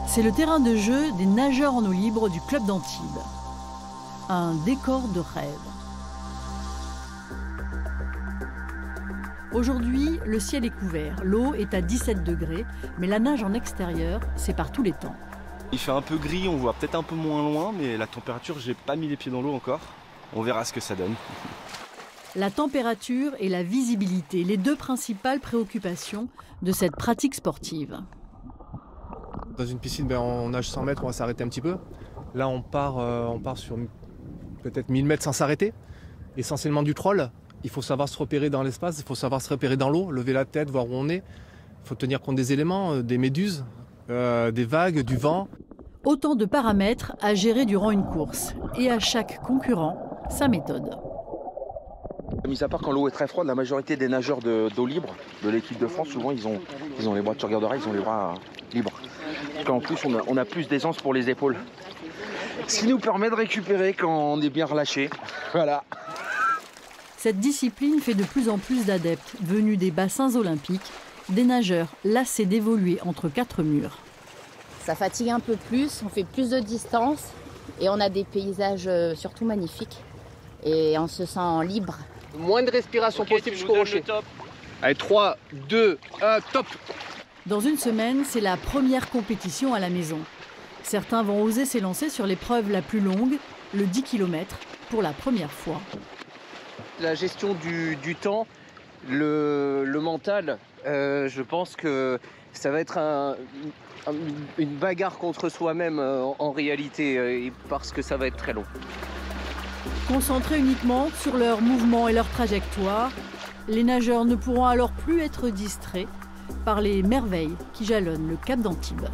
C'est le terrain de jeu des nageurs en eau libre du club d'Antibes. Un décor de rêve. Aujourd'hui, le ciel est couvert, l'eau est à 17 degrés, mais la nage en extérieur, c'est par tous les temps. Il fait un peu gris, on voit peut-être un peu moins loin, mais la température, j'ai pas mis les pieds dans l'eau encore. On verra ce que ça donne. La température et la visibilité, les deux principales préoccupations de cette pratique sportive. Dans une piscine, on nage 100 mètres, on va s'arrêter un petit peu. Là, on part sur peut-être 1000 mètres sans s'arrêter. Essentiellement du troll. Il faut savoir se repérer dans l'espace, il faut savoir se repérer dans l'eau, lever la tête, voir où on est. Il faut tenir compte des éléments, des méduses, des vagues, du vent. Autant de paramètres à gérer durant une course. Et à chaque concurrent, sa méthode. Mis à part quand l'eau est très froide, la majorité des nageurs d'eau libre de l'équipe de France, souvent ils ont les bras, tu regarderas, ils ont les bras libres. En plus, on a plus d'aisance pour les épaules. Ce qui nous permet de récupérer quand on est bien relâché. Voilà. Cette discipline fait de plus en plus d'adeptes venus des bassins olympiques, des nageurs lassés d'évoluer entre quatre murs. Ça fatigue un peu plus, on fait plus de distance et on a des paysages surtout magnifiques. Et on se sent libre. Moins de respiration possible jusqu'au rocher. Allez, 3, 2, 1, top. Dans une semaine, c'est la première compétition à la maison. Certains vont oser s'élancer sur l'épreuve la plus longue, le 10 km, pour la première fois. La gestion du temps, le mental, je pense que ça va être une bagarre contre soi-même en réalité, parce que ça va être très long. Concentrés uniquement sur leurs mouvements et leur trajectoire, les nageurs ne pourront alors plus être distraits par les merveilles qui jalonnent le cap d'Antibes.